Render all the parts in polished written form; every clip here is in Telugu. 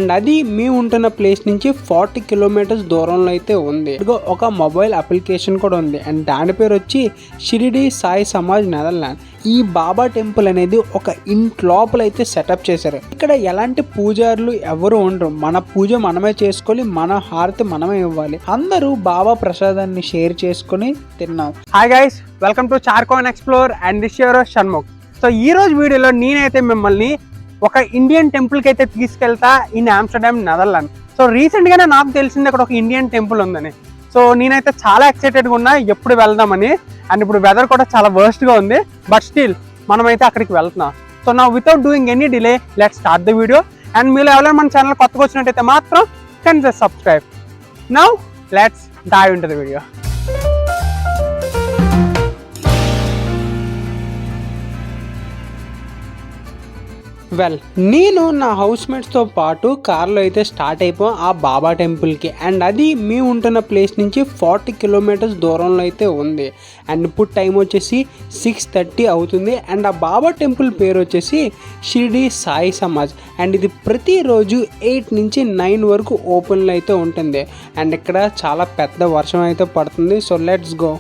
అండ్ అది మేము ఉంటున్న ప్లేస్ నుంచి 40 కిలోమీటర్స్ దూరంలో అయితే ఉంది. ఒక మొబైల్ అప్లికేషన్ కూడా ఉంది అండ్ దాని పేరు వచ్చి షిరిడి సాయి సమాజ్ నెదర్లాండ్. ఈ బాబా టెంపుల్ అనేది ఒక ఇంటి లోపల అయితే సెటప్ చేశారు. ఇక్కడ ఎలాంటి పూజారులు ఎవరు ఉండరు. మన పూజ మనమే చేసుకోవాలి, మన హారతి మనమే ఇవ్వాలి. అందరూ బాబా ప్రసాదాన్ని షేర్ చేసుకుని తిన్నాం. Hi guys, welcome to Charcoin explore and this your Shanmukh. So ఈ రోజు వీడియోలో నేనైతే మిమ్మల్ని ఒక ఇండియన్ టెంపుల్కి అయితే తీసుకెళ్తా ఇన్ ఆమ్స్టర్డామ్ నెదర్లాండ్. సో రీసెంట్గానే నాకు తెలిసింది అక్కడ ఒక ఇండియన్ టెంపుల్ ఉందని. సో నేనైతే చాలా ఎక్సైటెడ్గా ఉన్నా ఎప్పుడు వెళ్దామని. అండ్ ఇప్పుడు వెదర్ కూడా చాలా వర్స్ట్గా ఉంది, బట్ స్టిల్ మనమైతే అక్కడికి వెళ్తున్నాం. సో నా without doing any delay let's start the video. And మీరు ఎవరైనా మన ఛానల్ కొత్తగా వచ్చినట్టయితే మాత్రం can just subscribe. Now let's dive into the video. Well, నేను నా హౌస్మేట్స్తో పాటు కార్లో అయితే స్టార్ట్ అయిపోయాం ఆ బాబా టెంపుల్కి. అండ్ అది మేము ఉంటున్న ప్లేస్ నుంచి 40 కిలోమీటర్స్ దూరంలో అయితే ఉంది. అండ్ ఇప్పుడు టైం వచ్చేసి 6:30 అవుతుంది. అండ్ ఆ బాబా టెంపుల్ పేరు వచ్చేసి షిరిడి సాయి సమాజ్. అండ్ ఇది ప్రతిరోజు 8 నుంచి 9 వరకు ఓపెన్లో అయితే ఉంటుంది. అండ్ ఇక్కడ చాలా పెద్ద వర్షం అయితే పడుతుంది. So let's go.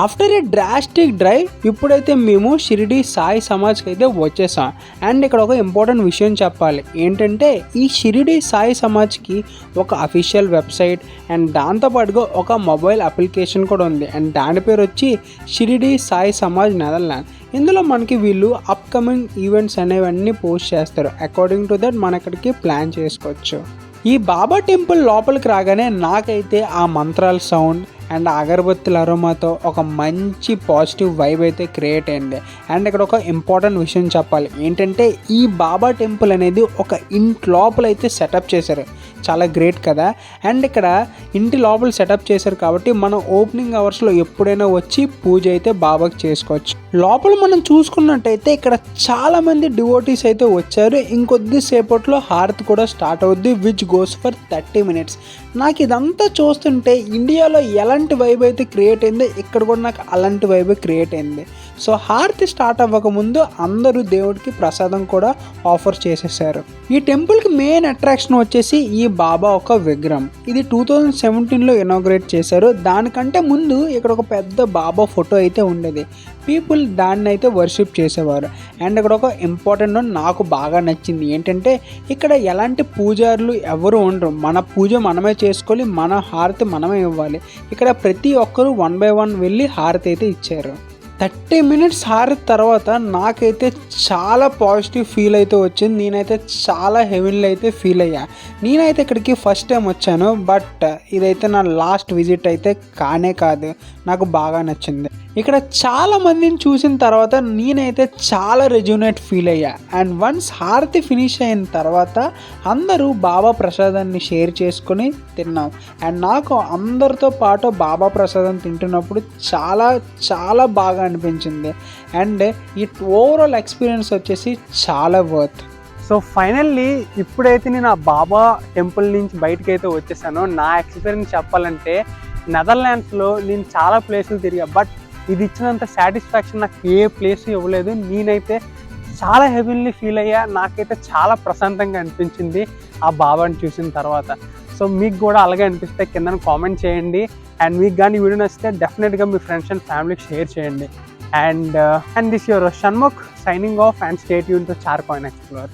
After A drastic drive ఇప్పుడైతే మేము షిరిడి సాయి సమాజ్కి అయితే వచ్చేసాం. అండ్ ఇక్కడ ఒక ఇంపార్టెంట్ విషయం చెప్పాలి ఏంటంటే, ఈ షిరిడి సాయి సమాజ్కి ఒక అఫీషియల్ వెబ్సైట్ అండ్ దాంతోపాటుగా ఒక మొబైల్ అప్లికేషన్ కూడా ఉంది. అండ్ దాని పేరు వచ్చి షిరిడి సాయి సమాజ్ నెదర్లాండ్. ఇందులో మనకి వీళ్ళు అప్కమింగ్ ఈవెంట్స్ అనేవన్నీ పోస్ట్ చేస్తారు. అకార్డింగ్ టు దట్ మన ఇక్కడికి ప్లాన్ చేసుకోవచ్చు. ఈ బాబా టెంపుల్ లోపలికి రాగానే నాకైతే ఆ మంత్రాల సౌండ్ అండ్ అగరబత్తుల అరోమాతో ఒక మంచి పాజిటివ్ వైబ్ అయితే క్రియేట్ అయింది. అండ్ ఇక్కడ ఒక ఇంపార్టెంట్ విషయం చెప్పాలి ఏంటంటే, ఈ బాబా టెంపుల్ అనేది ఒక ఇంటి లోపల అయితే సెటప్ చేశారు. చాలా గ్రేట్ కదా. అండ్ ఇక్కడ ఇంటి లోపల సెటప్ చేశారు కాబట్టి మనం ఓపెనింగ్ అవర్స్లో ఎప్పుడైనా వచ్చి పూజ అయితే బాబాకి చేసుకోవచ్చు. లోపల మనం చూసుకున్నట్టయితే ఇక్కడ చాలామంది డివోటీస్ అయితే వచ్చారు. ఇంకొద్దిసేపట్లో హారతి కూడా స్టార్ట్ అవుద్ది, విచ్ గోస్ ఫర్ 30 minutes. నాకు ఇదంతా చూస్తుంటే ఇండియాలో ఎలాంటి వైబ్ అయితే క్రియేట్ అయిందో ఇక్కడ కూడా నాకు అలాంటి వైబ్ క్రియేట్ అయింది. సో హారతి స్టార్ట్ అవ్వకముందు అందరూ దేవుడికి ప్రసాదం కూడా ఆఫర్ చేసేసారు. ఈ టెంపుల్కి మెయిన్ అట్రాక్షన్ వచ్చేసి ఈ బాబా ఒక విగ్రహం. ఇది 2017లో ఇనాగ్రేట్ చేశారు. దానికంటే ముందు ఇక్కడ ఒక పెద్ద బాబా ఫోటో అయితే ఉండేది. పీపుల్ దాన్ని అయితే వర్షిప్ చేసేవారు. అండ్ ఇక్కడ ఒక ఇంపార్టెంట్ నాకు బాగా నచ్చింది ఏంటంటే, ఇక్కడ ఎలాంటి పూజారులు ఎవరు ఉండరు. మన పూజ మనమే చేసుకోవాలి, మన హారతి మనమే ఇవ్వాలి. ఇక్కడ ప్రతి ఒక్కరూ 1 by 1 వెళ్ళి హారతి అయితే ఇచ్చారు. 30 minutes హారతి తర్వాత నాకైతే చాలా పాజిటివ్ ఫీల్ అయితే వచ్చింది. నేనైతే చాలా హెవీన్లో అయితే ఫీల్ అయ్యా. నేనైతే ఇక్కడికి ఫస్ట్ టైం వచ్చాను, బట్ ఇదైతే నా లాస్ట్ విజిట్ అయితే కానే కాదు. నాకు బాగా నచ్చింది. ఇక్కడ చాలా మందిని చూసిన తర్వాత నేనైతే చాలా రెజ్యూనేట్ ఫీల్ అయ్యా. అండ్ వన్స్ హారతి ఫినిష్ అయిన తర్వాత అందరూ బాబా ప్రసాదాన్ని షేర్ చేసుకొని తిన్నాం. అండ్ నాకు అందరితో పాటు బాబా ప్రసాదం తింటున్నప్పుడు చాలా చాలా బాగా అనిపించింది. అండ్ ఈ ఓవరాల్ ఎక్స్పీరియన్స్ వచ్చేసి చాలా వర్త్. సో ఫైనల్లీ ఇప్పుడైతే నేను ఆ బాబా టెంపుల్ నుంచి బయటకు అయితే వచ్చేసాను. నా ఎక్స్పీరియన్స్ చెప్పాలంటే, నెదర్లాండ్స్లో నేను చాలా ప్లేసులు తిరిగా, బట్ ఇది ఇచ్చినంత సాటిస్ఫాక్షన్ నాకు ఏ ప్లేస్ ఇవ్వలేదు. నేనైతే చాలా హెవీన్లీ ఫీల్ అయ్యా. నాకైతే చాలా ప్రశాంతంగా అనిపించింది ఆ బాబాని చూసిన తర్వాత. సో మీకు కూడా అలాగే అనిపిస్తే కింద కామెంట్ చేయండి. అండ్ మీకు కానీ వీడియో నచ్చితే డెఫినెట్గా మీ ఫ్రెండ్స్ అండ్ ఫ్యామిలీకి షేర్ చేయండి. And this your Shanmukh signing off and stay tuned to Charcoin explore.